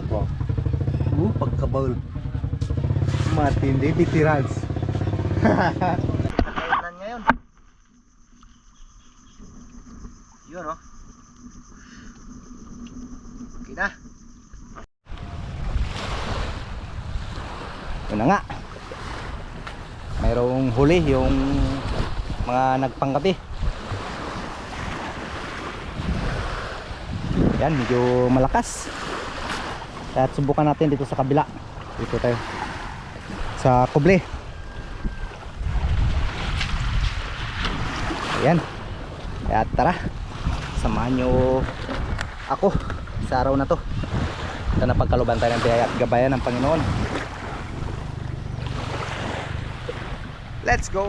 Oh. Pagkabaul. Matindi bitirals. Kailan ngayon? Yun oh. Okay na. Yun na nga. Mayroong huli yung mga nagpanggabi. Yan, medyo malakas. At subukan natin dito sa kabila. Dito tayo sa kuble. Ayan. Kaya tara, samahan nyo ako sa araw na to. Sana pagkaluban tayo ng biyaya at gabayan ng Panginoon. Let's go!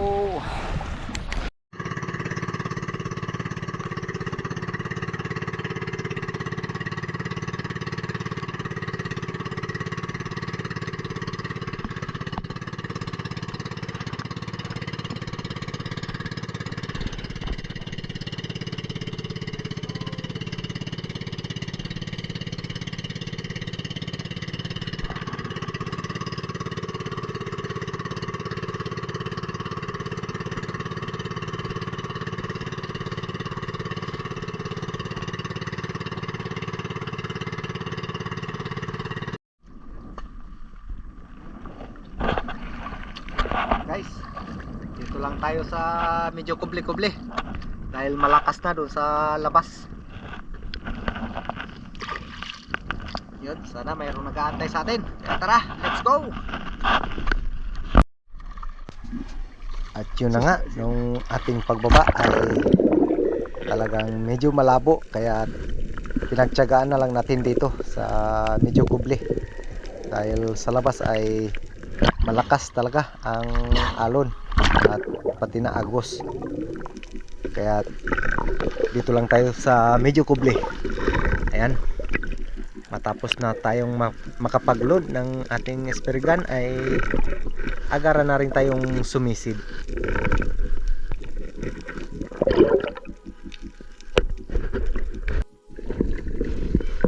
Guys, dito lang tayo sa medyo kuble-kuble dahil malakas na doon sa labas. Yun, sana mayroong nag-aantay sa atin. Kaya tara, let's go! At yun na nga, nung ating pagbaba ay talagang medyo malabo, kaya pinagtiyagaan na lang natin dito sa medyo kuble dahil sa labas ay malakas talaga ang alon at pati na agos, kaya dito lang tayo sa medyo kuble. Ayan, matapos na tayong makapag-load ng ating spear gun ay agara na rin tayong sumisid.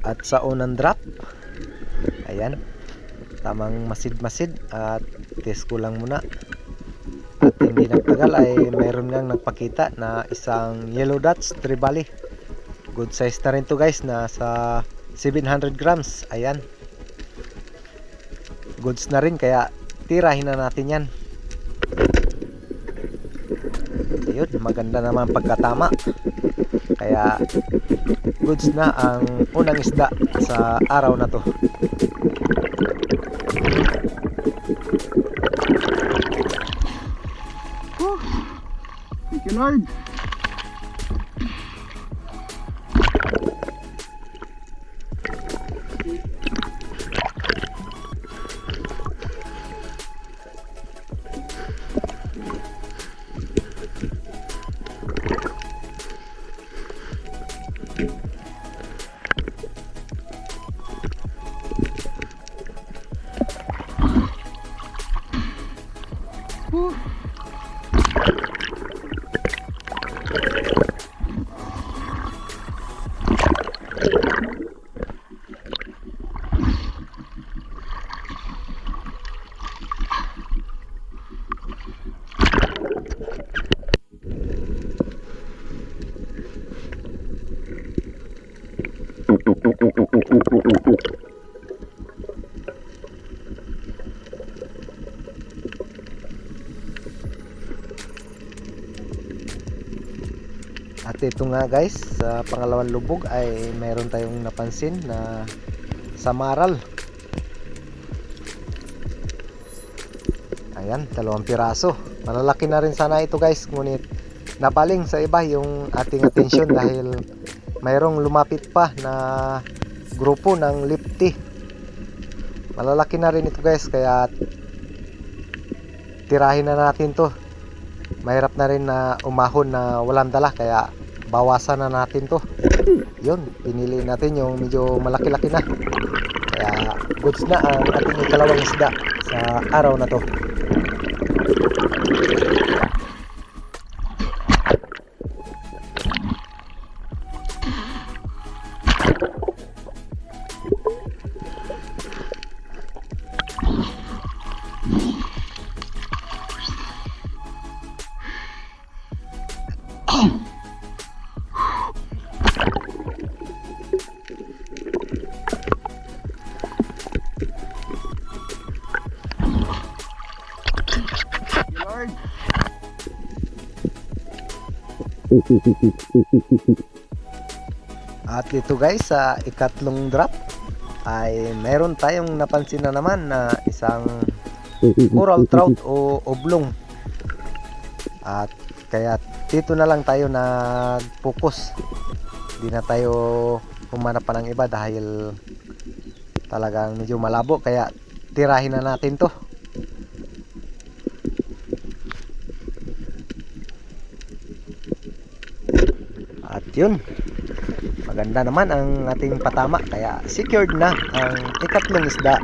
At sa unang drop, ayan, tamang masid-masid at test ko lang muna. At hindi nagtagal ay mayroon ngang nagpakita na isang yellow dots tribali. Good size na rin to guys, nasa 700 grams. Ayan, goods na rin, kaya tirahin na natin yan. Ayun, maganda naman pagkatama, kaya goods na ang unang isda sa araw na to. Thank you Lord. At ito nga guys, sa pangalawang lubog ay mayroon tayong napansin na samaral. Ayan, 2 piraso. Malalaki na rin sana ito guys, ngunit napaling sa iba yung ating atensyon dahil mayroong lumapit pa na grupo ng lifty. Malalaki na rin ito guys, kaya tirahin na natin to. Mahirap na rin na umahon na walang dala, kaya bawasan na natin to. Yun, pinili natin yung medyo malaki-laki na, kaya goods na ang ating ikalawang isda sa araw na to. At dito guys, sa ikatlong drop ay meron tayong napansin na naman na isang coral trout o oblong. At kaya dito na lang tayo nag-focus. Hindi na tayo humanap pa ng iba dahil talagang medyo malabo, kaya tirahin na natin to. At yun, maganda naman ang ating patama, kaya secured na ang ikatlong isda.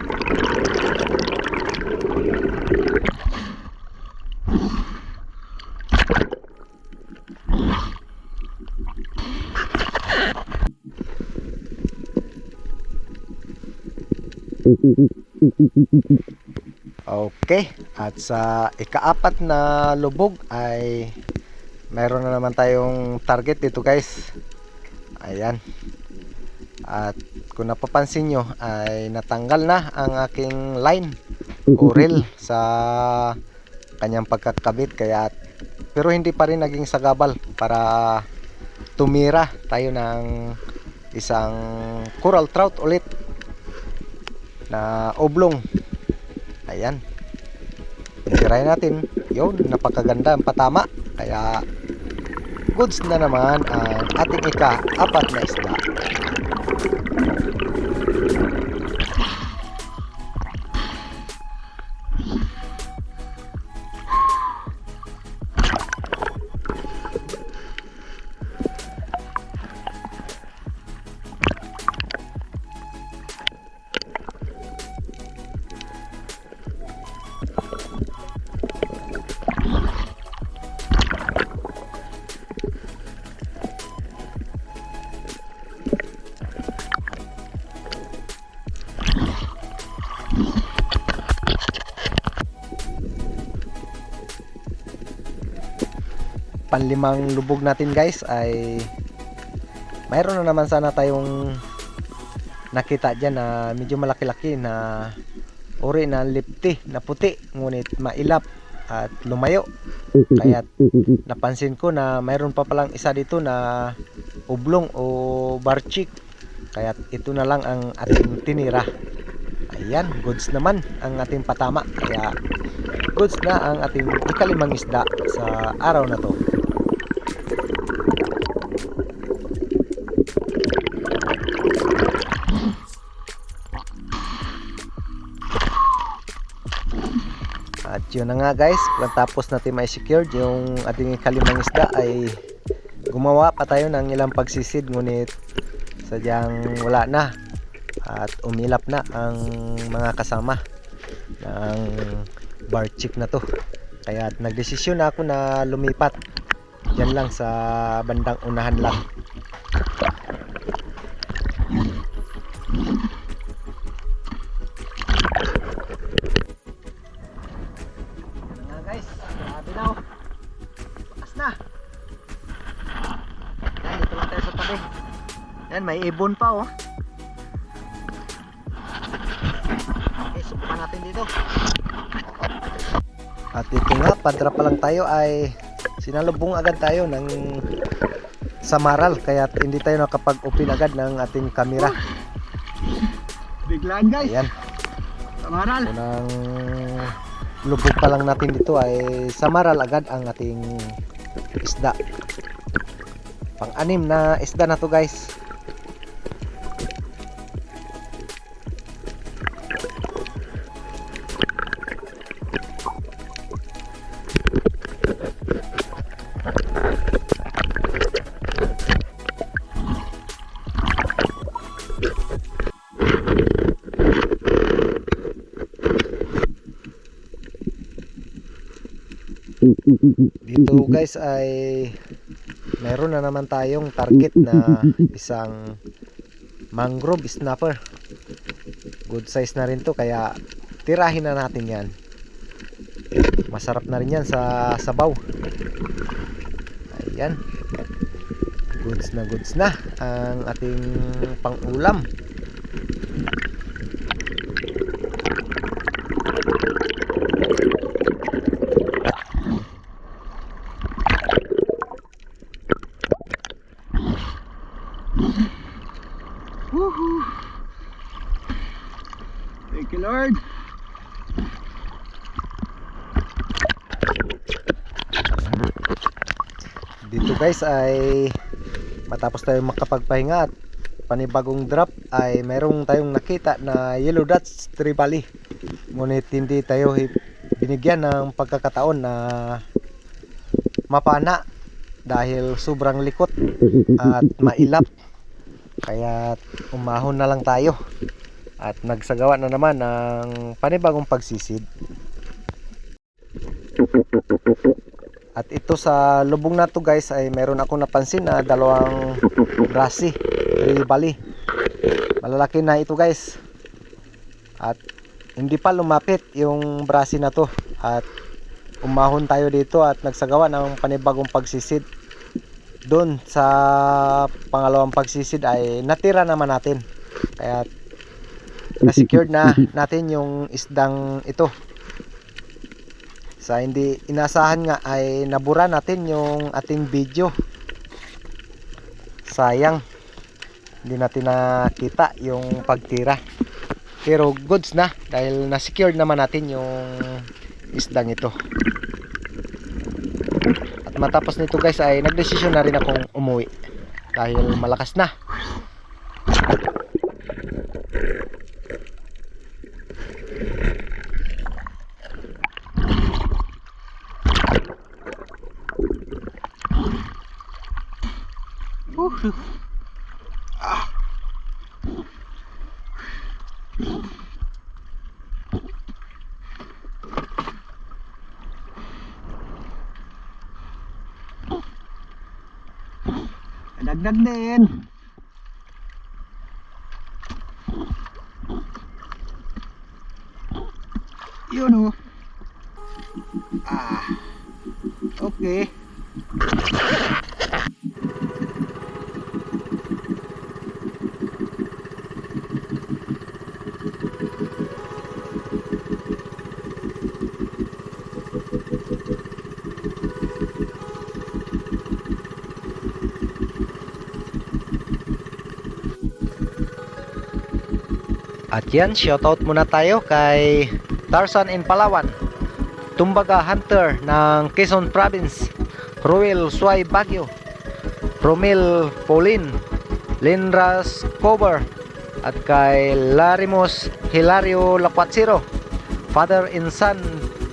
Okay, at sa ikaapat na lubog ay mayroon na naman tayong target dito guys. Ayan. At kung napapansin nyo ay natanggal na ang aking line o reel sa kanyang pagkakabit, kaya pero hindi pa rin naging sagabal para tumira tayo ng isang coral trout ulit na oblong. Ayan, tirahin natin. Yun, napakaganda ang patama, kaya goods na naman ang ating ika-apat na isda. Panlimang lubog natin guys ay mayroon na naman sana tayong nakita dyan na medyo malaki-laki na uri na lipti na puti, ngunit mailap at lumayo. Kaya napansin ko na mayroon pa palang isa dito na oblong o barchik, kaya ito na lang ang ating tinira. Ayan, goods naman ang ating patama, kaya goods na ang ating ikalimang isda sa araw na to. At yun na nga guys, tapos natin ma-secured yung ating ikalimang isda ay gumawa pa tayo ng ilang pagsisid, ngunit sadyang wala na at umilap na ang mga kasama ng barchik na to, kaya nagdesisyon na ako na lumipat dyan lang sa bandang unahan lang. Guys, grabe na oh. Bakas na. Yan, dito lang tayo sa tabi. Yan, may ibon pa oh. Okay, subukan natin dito. At ito nga, padra pa lang tayo ay sinalubong agad tayo ng samaral, kaya hindi tayo nakapag-open agad ng ating camera. Biglaan guys. Ayan, Samaral. unang lubog pa lang natin dito ay samaral agad ang ating isda. Pang-anim na isda na to guys. Dito guys ay meron na naman tayong target na isang mangrove snapper. Good size na rin to, kaya tirahin na natin yan. Masarap na rin yan sa sabaw. Ayan, goods na ang ating pang-ulam. Thank you, Lord. Dito guys ay matapos tayo makapagpahinga at panibagong drop ay merong tayong nakita na yellow dots tribali. Ngunit hindi tayo binigyan ng pagkakataon na mapana dahil sobrang likot at mailap. Kaya umahon na lang tayo at nagsagawa na naman ng panibagong pagsisid. At ito sa lubong na to guys ay meron akong napansin na dalawang brasi tribali. Malalaki na ito guys. At hindi pa lumapit yung brasi na to. At umahon tayo dito at nagsagawa ng panibagong pagsisid. Doon sa pangalawang pagsisid ay natira naman natin. Kaya na-secured na natin yung isdang ito. Sa hindi inasahan nga ay nabura natin yung ating video. Sayang hindi natin nakita yung pagtira, pero goods na dahil na-secured naman natin yung isdang ito. At matapos nito guys ay nagdesisyon na rin akong umuwi dahil malakas na. Dagdag din. Yun oh. Okay. At yan, shoutout muna tayo kay Tarzan in Palawan, Tumbaga Hunter ng Quezon Province, Ruel Suay Baguio, Romil Paulin, Linras Cover, at kay Larimos Hilario Lacuatsiro, Father and Son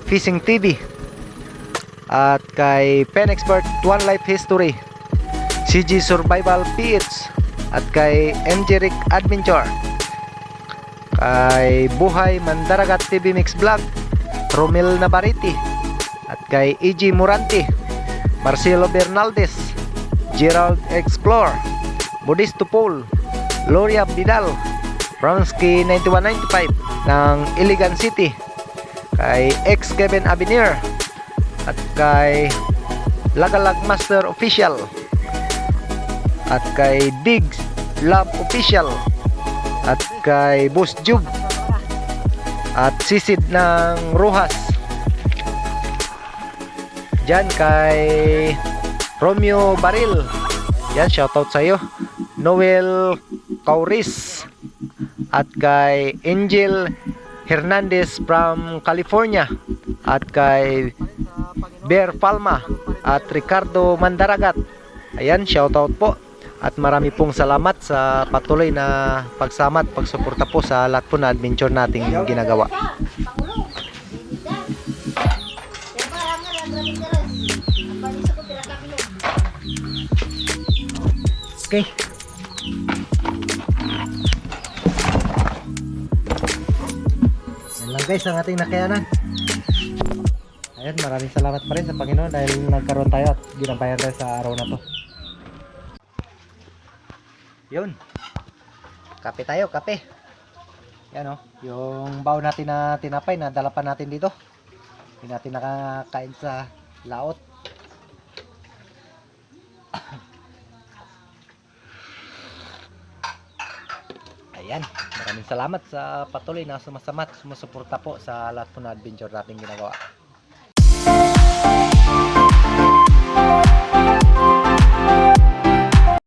Fishing TV, at kay Pen Expert One Life History, CG Survival PH, at kay MJ Rick Adventure, kay Buhay Mandaragat TV Mix Vlog, Romel Navarrete, at kay EG Morante, Marcelo Bernaldez, Gerald Explore, Modisto Paul, Gloria Vidal, Brownsky 9195 ng Iligan City, kay X Kevin Avenir, at kay Lagalag Master Official, at kay Diggs Love Official, at kay Boss Jug, at Sisid ng Rojas. Diyan kay Romeo Baril, yan, shoutout sa iyo. Noel Cauris, at kay Angel Hernandez from California, at kay Bear Palma, at Ricardo Mandaragat. Ayan, shoutout po. At marami pong salamat sa patuloy na pagsama at pagsuporta po sa lahat po na adventure nating ginagawa. Okay. Yan lang guys ang ating nakayanan. Ayan, maraming salamat pa rin sa Panginoon dahil nagkaroon tayo at ginabayan tayo sa araw na to. Yun, kape tayo, kape. Yan o, yung baon natin na tinapay na dala pa natin dito. Hindi natin nakakain sa laot. Ayan, maraming salamat sa patuloy na sumasamat, sumusuporta po sa lahat po na adventure natin ginagawa.